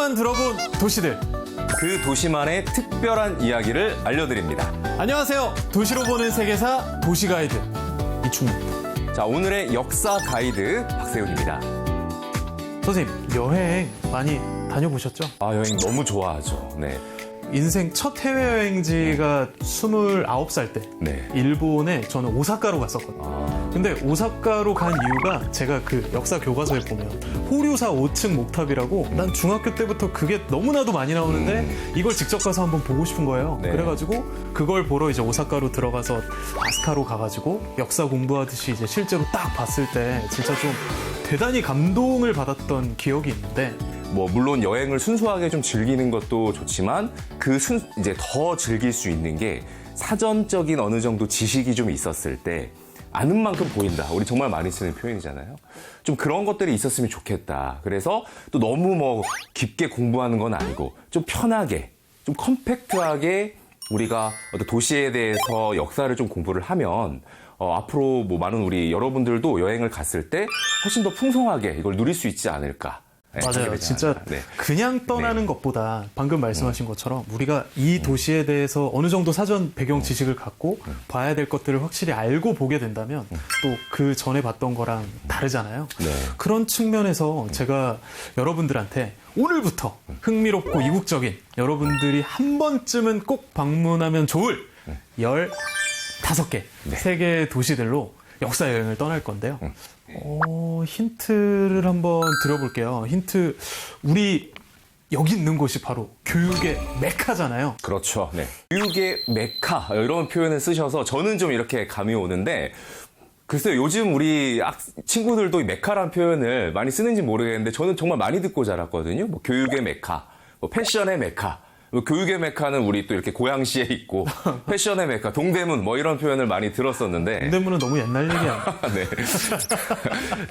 이름만 들어본 도시들. 그 도시만의 특별한 이야기를 알려드립니다. 안녕하세요. 도시로 보는 세계사 도시가이드 이충입니다. 자, 오늘의 역사 가이드 박세훈입니다. 선생님, 여행 많이 다녀보셨죠? 아, 여행 너무 좋아하죠. 네. 인생 첫 해외여행지가 29살 때 네. 일본에 저는 오사카로 갔었거든요. 근데 오사카로 간 이유가 제가 그 역사 교과서에 보면 호류사 5층 목탑이라고 난 중학교 때부터 그게 너무나도 많이 나오는데 이걸 직접 가서 한번 보고 싶은 거예요. 네. 그래가지고 그걸 보러 이제 오사카로 들어가서 아스카로 가가지고 역사 공부하듯이 이제 실제로 딱 봤을 때 진짜 좀 대단히 감동을 받았던 기억이 있는데, 뭐 물론 여행을 순수하게 좀 즐기는 것도 좋지만 이제 더 즐길 수 있는 게 사전적인 어느 정도 지식이 좀 있었을 때 아는 만큼 보인다. 우리 정말 많이 쓰는 표현이잖아요. 좀 그런 것들이 있었으면 좋겠다. 그래서 또 너무 뭐 깊게 공부하는 건 아니고 좀 편하게, 좀 컴팩트하게 우리가 어떤 도시에 대해서 역사를 좀 공부를 하면 앞으로 뭐 많은 우리 여러분들도 여행을 갔을 때 훨씬 더 풍성하게 이걸 누릴 수 있지 않을까. 네, 맞아요. 진짜 네. 그냥 떠나는 것보다 방금 말씀하신 것처럼 우리가 이 도시에 대해서 어느 정도 사전 배경 지식을 갖고 봐야 될 것들을 확실히 알고 보게 된다면 또 그 전에 봤던 거랑 다르잖아요. 네. 그런 측면에서 제가 여러분들한테 오늘부터 흥미롭고 이국적인 여러분들이 한 번쯤은 꼭 방문하면 좋을 15개 세계 도시들로 역사 여행을 떠날 건데요. 힌트를 한번 드려볼게요. 힌트, 우리 여기 있는 곳이 바로 교육의 메카잖아요. 그렇죠. 네. 교육의 메카 이런 표현을 쓰셔서 저는 좀 이렇게 감이 오는데, 글쎄요, 요즘 우리 친구들도 이 메카란 표현을 많이 쓰는지 모르겠는데 저는 정말 많이 듣고 자랐거든요. 뭐 교육의 메카, 뭐 패션의 메카. 교육의 메카는 우리 또 이렇게 고양시에 있고 패션의 메카, 동대문 뭐 이런 표현을 많이 들었었는데. 동대문은 너무 옛날 얘기야. 네.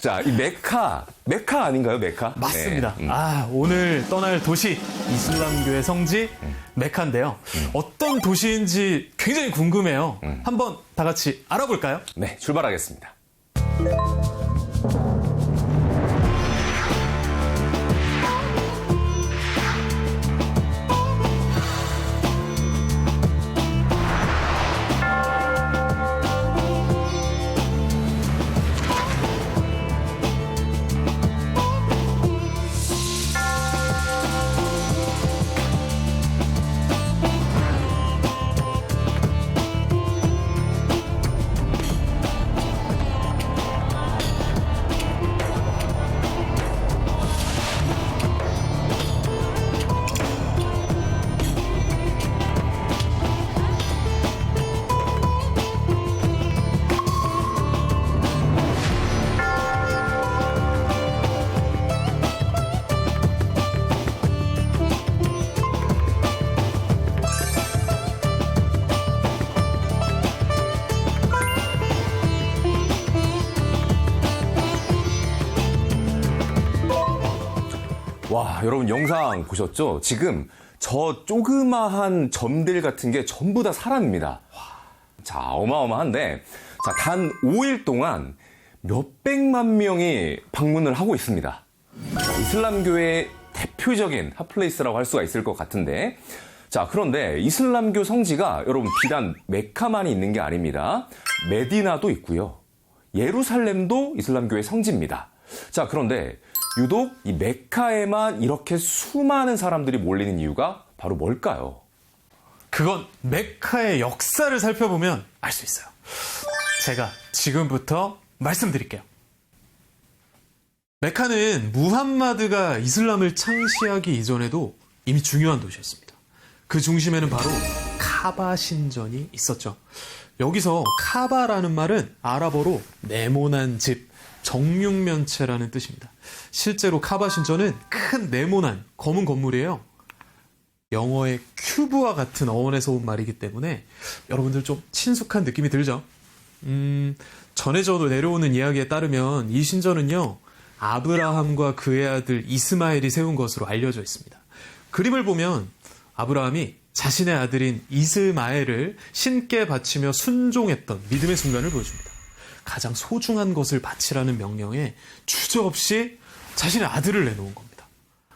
자, 이 메카 아닌가요, 메카? 맞습니다. 네. 오늘 떠날 도시 이슬람교의 성지 메카인데요. 어떤 도시인지 굉장히 궁금해요. 한번 다 같이 알아볼까요? 네, 출발하겠습니다. 와, 여러분 영상 보셨죠? 지금 저 조그마한 점들 같은 게 전부 다 사람입니다. 자, 어마어마한데, 자, 단 5일 동안 몇백만 명이 방문을 하고 있습니다. 이슬람교의 대표적인 핫플레이스라고 할 수가 있을 것 같은데, 자, 그런데 이슬람교 성지가 여러분 비단 메카만이 있는 게 아닙니다. 메디나도 있고요. 예루살렘도 이슬람교의 성지입니다. 자, 그런데 유독 이 메카에만 이렇게 수많은 사람들이 몰리는 이유가 바로 뭘까요? 그건 메카의 역사를 살펴보면 알 수 있어요. 제가 지금부터 말씀드릴게요. 메카는 무함마드가 이슬람을 창시하기 이전에도 이미 중요한 도시였습니다. 그 중심에는 바로 카바 신전이 있었죠. 여기서 카바라는 말은 아랍어로 네모난 집, 정육면체라는 뜻입니다. 실제로 카바 신전은 큰 네모난 검은 건물이에요. 영어의 큐브와 같은 어원에서 온 말이기 때문에 여러분들 좀 친숙한 느낌이 들죠? 전해져 내려오는 이야기에 따르면 이 신전은요, 아브라함과 그의 아들 이스마엘이 세운 것으로 알려져 있습니다. 그림을 보면 아브라함이 자신의 아들인 이스마엘을 신께 바치며 순종했던 믿음의 순간을 보여줍니다. 가장 소중한 것을 바치라는 명령에 주저없이 자신의 아들을 내놓은 겁니다.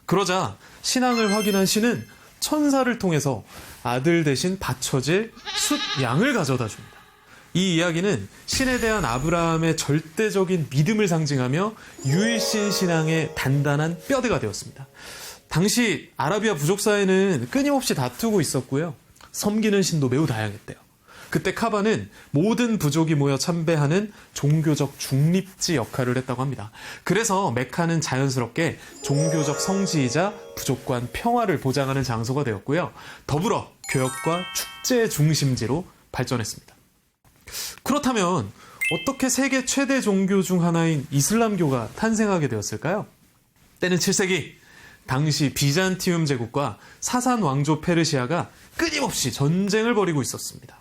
그러자 신앙을 확인한 신은 천사를 통해서 아들 대신 바쳐질 숫 양을 가져다 줍니다. 이 이야기는 신에 대한 아브라함의 절대적인 믿음을 상징하며 유일신 신앙의 단단한 뼈대가 되었습니다. 당시 아라비아 부족 사회는 끊임없이 다투고 있었고요. 섬기는 신도 매우 다양했대요. 그때 카바는 모든 부족이 모여 참배하는 종교적 중립지 역할을 했다고 합니다. 그래서 메카는 자연스럽게 종교적 성지이자 부족 간 평화를 보장하는 장소가 되었고요. 더불어 교역과 축제의 중심지로 발전했습니다. 그렇다면 어떻게 세계 최대 종교 중 하나인 이슬람교가 탄생하게 되었을까요? 때는 7세기. 당시 비잔티움 제국과 사산 왕조 페르시아가 끊임없이 전쟁을 벌이고 있었습니다.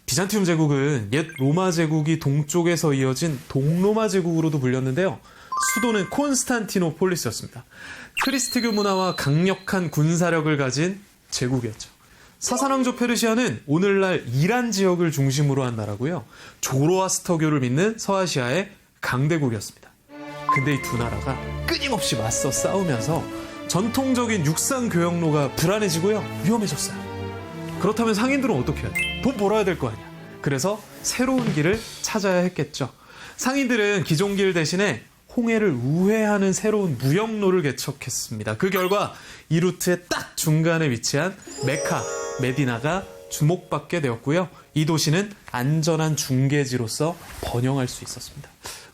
비잔티움 제국은 옛 로마 제국이 동쪽에서 이어진 동로마 제국으로도 불렸는데요. 수도는 콘스탄티노폴리스였습니다. 크리스트교 문화와 강력한 군사력을 가진 제국이었죠. 사산왕조 페르시아는 오늘날 이란 지역을 중심으로 한 나라고요. 조로아스터교를 믿는 서아시아의 강대국이었습니다. 근데 이 두 나라가 끊임없이 맞서 싸우면서 전통적인 육상 교역로가 불안해지고요. 위험해졌어요. 그렇다면 상인들은 어떻게 해야 돼? 돈 벌어야 될 거 아니야. 그래서 새로운 길을 찾아야 했겠죠. 상인들은 기존 길 대신에 홍해를 우회하는 새로운 무역로를 개척했습니다. 그 결과 이 루트의 딱 중간에 위치한 메카, 메디나가 주목받게 되었고요. 이 도시는 안전한 중계지로서 번영할 수 있었습니다.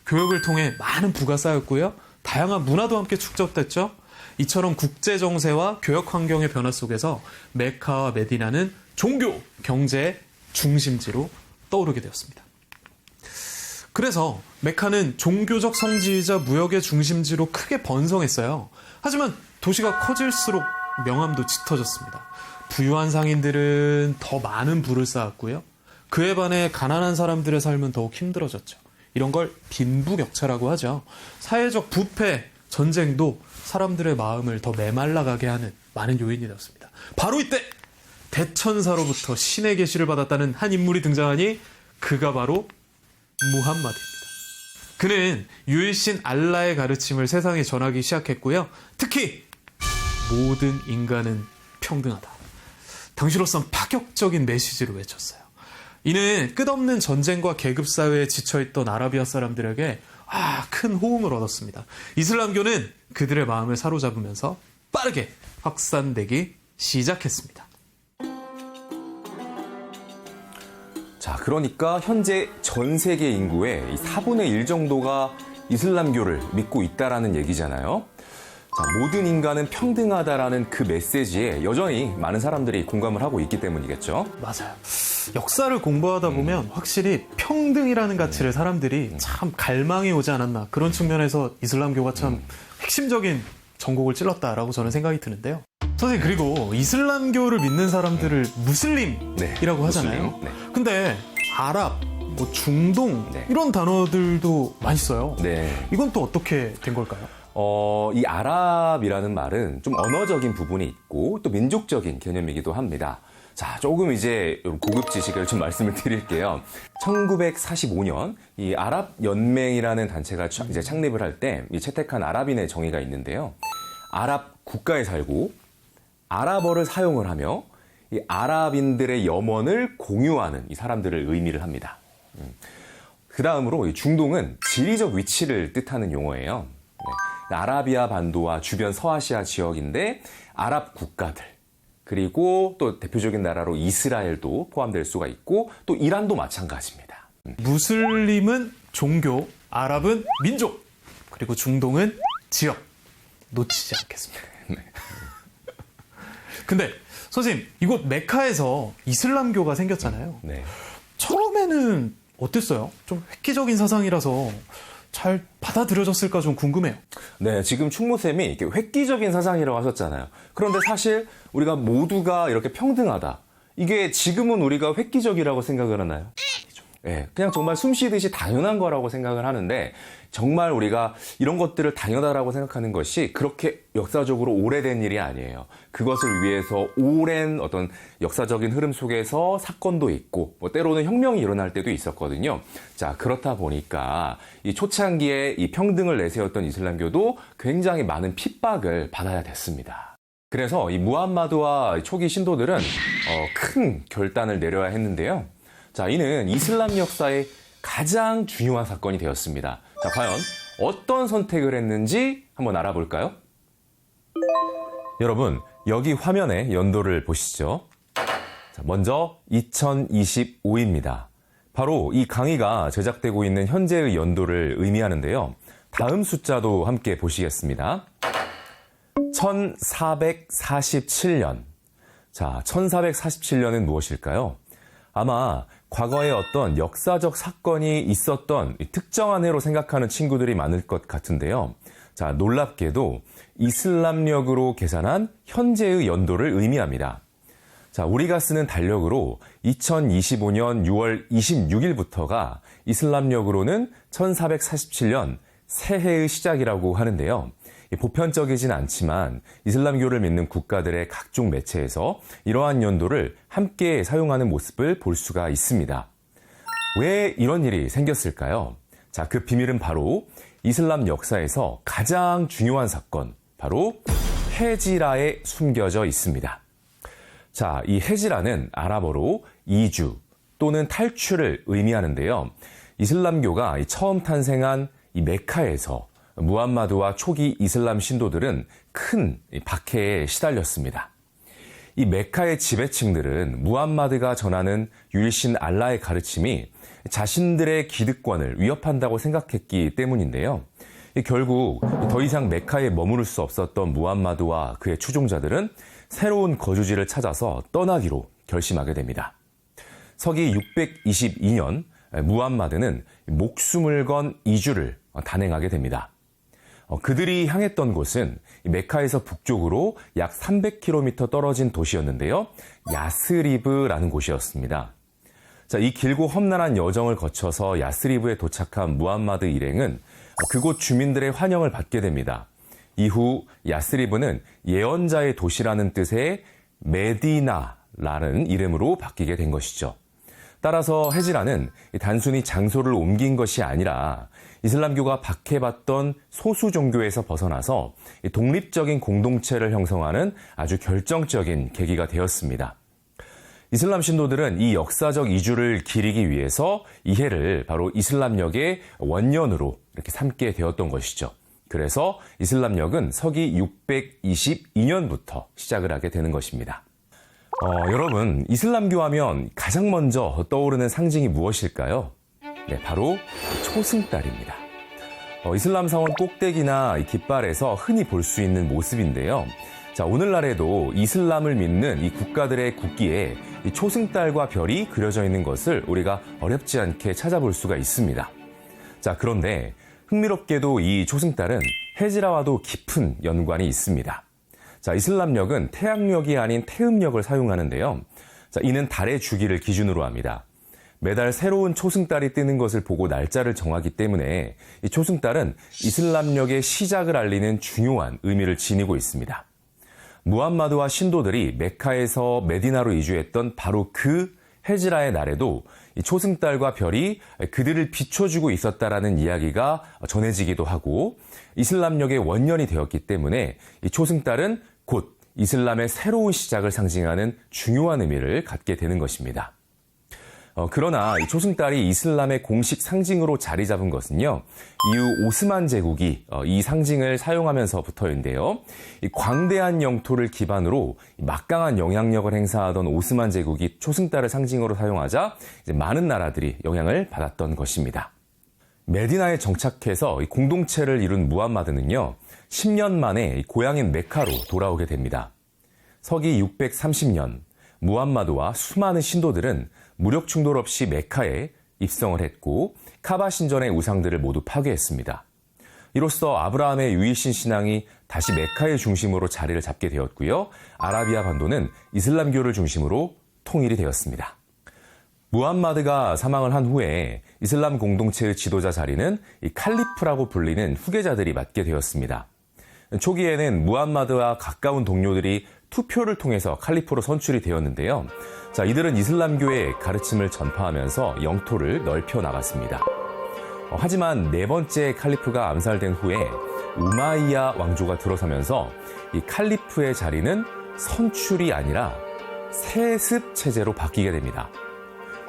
교역을 통해 많은 부가 쌓였고요. 다양한 문화도 함께 축적됐죠. 이처럼 국제 정세와 교역 환경의 변화 속에서 메카와 메디나는 종교, 경제의 중심지로 떠오르게 되었습니다. 그래서 메카는 종교적 성지이자 무역의 중심지로 크게 번성했어요. 하지만 도시가 커질수록 명암도 짙어졌습니다. 부유한 상인들은 더 많은 부를 쌓았고요. 그에 반해 가난한 사람들의 삶은 더욱 힘들어졌죠. 이런 걸 빈부격차라고 하죠. 사회적 부패, 전쟁도 사람들의 마음을 더 메말라가게 하는 많은 요인이 되었습니다. 바로 이때 대천사로부터 신의 계시를 받았다는 한 인물이 등장하니 그가 바로 무함마드입니다. 그는 유일신 알라의 가르침을 세상에 전하기 시작했고요. 특히 모든 인간은 평등하다. 당시로선 파격적인 메시지를 외쳤어요. 이는 끝없는 전쟁과 계급사회에 지쳐있던 아라비아 사람들에게 큰 호응을 얻었습니다. 이슬람교는 그들의 마음을 사로잡으면서 빠르게 확산되기 시작했습니다. 자, 그러니까 현재 전 세계 인구의 4분의 1 정도가 이슬람교를 믿고 있다라는 얘기잖아요. 자, 모든 인간은 평등하다라는 그 메시지에 여전히 많은 사람들이 공감을 하고 있기 때문이겠죠. 맞아요. 역사를 공부하다 보면 확실히 평등이라는 가치를 사람들이 참 갈망해 오지 않았나. 그런 측면에서 이슬람교가 참 핵심적인 전곡을 찔렀다라고 저는 생각이 드는데요. 선생님, 그리고 이슬람교를 믿는 사람들을 무슬림이라고 하잖아요. 무슬림, 네. 근데 아랍, 뭐 중동 이런 단어들도 많이 써요. 네. 이건 또 어떻게 된 걸까요? 이 아랍이라는 말은 좀 언어적인 부분이 있고 또 민족적인 개념이기도 합니다. 자, 조금 이제 고급 지식을 좀 말씀을 드릴게요. 1945년 이 아랍 연맹이라는 단체가 이제 창립을 할 때 이 채택한 아랍인의 정의가 있는데요. 아랍 국가에 살고 아랍어를 사용을 하며 이 아랍인들의 염원을 공유하는 이 사람들을 의미를 합니다. 그 다음으로 이 중동은 지리적 위치를 뜻하는 용어예요. 네. 아라비아 반도와 주변 서아시아 지역인데 아랍 국가들, 그리고 또 대표적인 나라로 이스라엘도 포함될 수가 있고 또 이란도 마찬가지입니다. 무슬림은 종교, 아랍은 민족, 그리고 중동은 지역. 놓치지 않겠습니다. 네. 근데 선생님, 이곳 메카에서 이슬람교가 생겼잖아요. 네. 처음에는 어땠어요? 좀 획기적인 사상이라서 잘 받아들여졌을까 좀 궁금해요. 네, 지금 충무쌤이 이렇게 획기적인 사상이라고 하셨잖아요. 그런데 사실 우리가 모두가 이렇게 평등하다. 이게 지금은 우리가 획기적이라고 생각을 하나요? 예, 그냥 정말 숨 쉬듯이 당연한 거라고 생각을 하는데 정말 우리가 이런 것들을 당연하다고 생각하는 것이 그렇게 역사적으로 오래된 일이 아니에요. 그것을 위해서 오랜 어떤 역사적인 흐름 속에서 사건도 있고 뭐 때로는 혁명이 일어날 때도 있었거든요. 자, 그렇다 보니까 이 초창기에 이 평등을 내세웠던 이슬람교도 굉장히 많은 핍박을 받아야 됐습니다. 그래서 이 무함마드와 초기 신도들은 큰 결단을 내려야 했는데요. 자, 이는 이슬람 역사의 가장 중요한 사건이 되었습니다. 자, 과연 어떤 선택을 했는지 한번 알아볼까요? 여러분, 여기 화면에 연도를 보시죠. 자, 먼저 2025입니다. 바로 이 강의가 제작되고 있는 현재의 연도를 의미하는데요. 다음 숫자도 함께 보시겠습니다. 1447년. 자, 1447년은 무엇일까요? 아마 과거에 어떤 역사적 사건이 있었던 특정한 해로 생각하는 친구들이 많을 것 같은데요. 자, 놀랍게도 이슬람력으로 계산한 현재의 연도를 의미합니다. 자, 우리가 쓰는 달력으로 2025년 6월 26일부터가 이슬람력으로는 1447년 새해의 시작이라고 하는데요. 보편적이진 않지만 이슬람교를 믿는 국가들의 각종 매체에서 이러한 연도를 함께 사용하는 모습을 볼 수가 있습니다. 왜 이런 일이 생겼을까요? 자, 그 비밀은 바로 이슬람 역사에서 가장 중요한 사건, 바로 헤지라에 숨겨져 있습니다. 자, 이 헤지라는 아랍어로 이주 또는 탈출을 의미하는데요. 이슬람교가 처음 탄생한 이 메카에서 무함마드와 초기 이슬람 신도들은 큰 박해에 시달렸습니다. 이 메카의 지배층들은 무함마드가 전하는 유일신 알라의 가르침이 자신들의 기득권을 위협한다고 생각했기 때문인데요. 결국 더 이상 메카에 머무를 수 없었던 무함마드와 그의 추종자들은 새로운 거주지를 찾아서 떠나기로 결심하게 됩니다. 서기 622년 무함마드는 목숨을 건 이주를 단행하게 됩니다. 그들이 향했던 곳은 메카에서 북쪽으로 약 300km 떨어진 도시였는데요. 야스리브라는 곳이었습니다. 자, 이 길고 험난한 여정을 거쳐서 야스리브에 도착한 무함마드 일행은 그곳 주민들의 환영을 받게 됩니다. 이후 야스리브는 예언자의 도시라는 뜻의 메디나라는 이름으로 바뀌게 된 것이죠. 따라서 헤지라는 단순히 장소를 옮긴 것이 아니라 이슬람교가 박해받던 소수 종교에서 벗어나서 독립적인 공동체를 형성하는 아주 결정적인 계기가 되었습니다. 이슬람 신도들은 이 역사적 이주를 기리기 위해서 이 해를 바로 이슬람력의 원년으로 이렇게 삼게 되었던 것이죠. 그래서 이슬람력은 서기 622년부터 시작을 하게 되는 것입니다. 여러분, 이슬람교 하면 가장 먼저 떠오르는 상징이 무엇일까요? 네, 바로 초승달입니다. 이슬람 사원 꼭대기나 깃발에서 흔히 볼 수 있는 모습인데요. 자, 오늘날에도 이슬람을 믿는 이 국가들의 국기에 이 초승달과 별이 그려져 있는 것을 우리가 어렵지 않게 찾아볼 수가 있습니다. 자, 그런데 흥미롭게도 이 초승달은 헤지라와도 깊은 연관이 있습니다. 자, 이슬람력은 태양력이 아닌 태음력을 사용하는데요. 자, 이는 달의 주기를 기준으로 합니다. 매달 새로운 초승달이 뜨는 것을 보고 날짜를 정하기 때문에 이 초승달은 이슬람력의 시작을 알리는 중요한 의미를 지니고 있습니다. 무함마드와 신도들이 메카에서 메디나로 이주했던 바로 그 헤지라의 날에도 이 초승달과 별이 그들을 비춰주고 있었다라는 이야기가 전해지기도 하고 이슬람력의 원년이 되었기 때문에 이 초승달은 곧 이슬람의 새로운 시작을 상징하는 중요한 의미를 갖게 되는 것입니다. 그러나 이 초승달이 이슬람의 공식 상징으로 자리 잡은 것은요, 이후 오스만 제국이 이 상징을 사용하면서부터인데요. 이 광대한 영토를 기반으로 막강한 영향력을 행사하던 오스만 제국이 초승달을 상징으로 사용하자 이제 많은 나라들이 영향을 받았던 것입니다. 메디나에 정착해서 이 공동체를 이룬 무함마드는요, 10년 만에 고향인 메카로 돌아오게 됩니다. 서기 630년, 무함마드와 수많은 신도들은 무력 충돌 없이 메카에 입성을 했고 카바 신전의 우상들을 모두 파괴했습니다. 이로써 아브라함의 유일신 신앙이 다시 메카의 중심으로 자리를 잡게 되었고요. 아라비아 반도는 이슬람교를 중심으로 통일이 되었습니다. 무함마드가 사망을 한 후에 이슬람 공동체의 지도자 자리는 이 칼리프라고 불리는 후계자들이 맡게 되었습니다. 초기에는 무함마드와 가까운 동료들이 투표를 통해서 칼리프로 선출이 되었는데요. 자, 이들은 이슬람교의 가르침을 전파하면서 영토를 넓혀 나갔습니다. 하지만 네 번째 칼리프가 암살된 후에 우마이야 왕조가 들어서면서 이 칼리프의 자리는 선출이 아니라 세습 체제로 바뀌게 됩니다.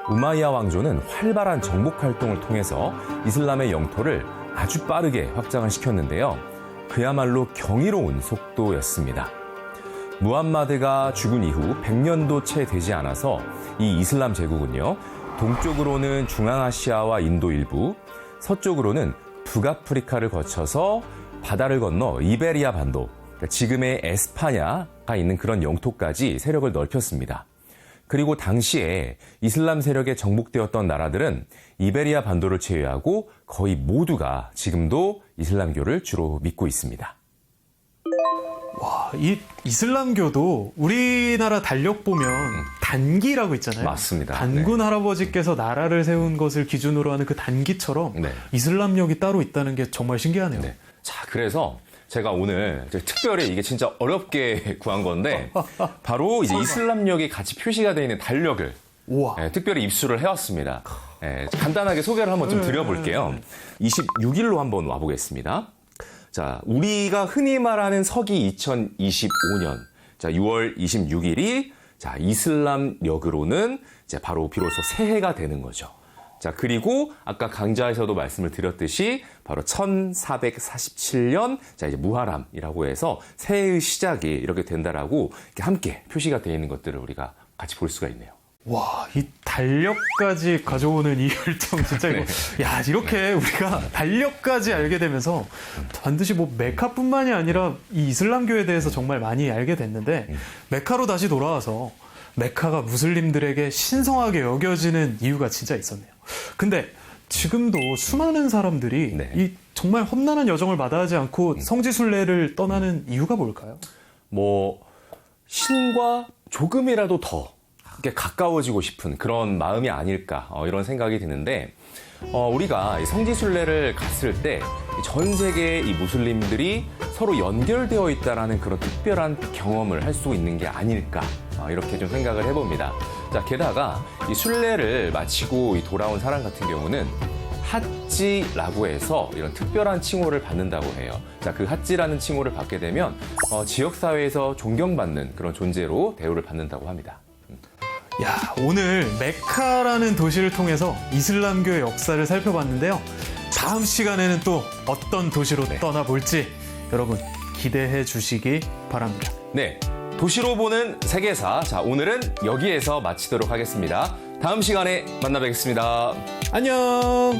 우마이야 왕조는 활발한 정복 활동을 통해서 이슬람의 영토를 아주 빠르게 확장을 시켰는데요. 그야말로 경이로운 속도였습니다. 무함마드가 죽은 이후 100년도 채 되지 않아서 이 이슬람 제국은요, 동쪽으로는 중앙아시아와 인도 일부, 서쪽으로는 북아프리카를 거쳐서 바다를 건너 이베리아 반도, 그러니까 지금의 에스파냐가 있는 그런 영토까지 세력을 넓혔습니다. 그리고 당시에 이슬람 세력에 정복되었던 나라들은 이베리아 반도를 제외하고 거의 모두가 지금도 이슬람교를 주로 믿고 있습니다. 와, 이 이슬람교도 우리나라 달력 보면 단기라고 있잖아요. 맞습니다. 단군 할아버지께서 나라를 세운 것을 기준으로 하는 그 단기처럼 네. 이슬람력이 따로 있다는 게 정말 신기하네요. 네. 자, 그래서 제가 오늘 특별히 이게 진짜 어렵게 구한 건데 바로 이제 이슬람력이 같이 표시가 되어 있는 달력을 우와. 특별히 입수를 해왔습니다. 간단하게 소개를 한번 좀 드려볼게요. 26일로 한번 와보겠습니다. 자, 우리가 흔히 말하는 서기 2025년, 자, 6월 26일이, 자, 이슬람력으로는 이제 바로 비로소 새해가 되는 거죠. 자, 그리고 아까 강좌에서도 말씀을 드렸듯이 바로 1447년, 자, 이제 무하람이라고 해서 새해의 시작이 이렇게 된다라고 이렇게 함께 표시가 되어 있는 것들을 우리가 같이 볼 수가 있네요. 와, 이 달력까지 가져오는 이 열정 진짜 이거. 야, 이렇게 우리가 달력까지 알게 되면서 반드시 뭐 메카뿐만이 아니라 이 이슬람교에 대해서 정말 많이 알게 됐는데 메카로 다시 돌아와서 메카가 무슬림들에게 신성하게 여겨지는 이유가 진짜 있었네요. 근데 지금도 수많은 사람들이 네. 이 정말 험난한 여정을 마다하지 않고 성지순례를 떠나는 이유가 뭘까요? 뭐 신과 조금이라도 더 이렇게 가까워지고 싶은 그런 마음이 아닐까 이런 생각이 드는데 우리가 이 성지순례를 갔을 때 전 세계의 이 무슬림들이 서로 연결되어 있다라는 그런 특별한 경험을 할 수 있는 게 아닐까 이렇게 좀 생각을 해봅니다. 자, 게다가 이 순례를 마치고 돌아온 사람 같은 경우는 핫지라고 해서 이런 특별한 칭호를 받는다고 해요. 자, 그 핫지라는 칭호를 받게 되면 지역사회에서 존경받는 그런 존재로 대우를 받는다고 합니다. 야, 오늘 메카라는 도시를 통해서 이슬람교의 역사를 살펴봤는데요. 다음 시간에는 또 어떤 도시로 떠나볼지 여러분 기대해 주시기 바랍니다. 네, 도시로 보는 세계사. 자, 오늘은 여기에서 마치도록 하겠습니다. 다음 시간에 만나 뵙겠습니다. 안녕!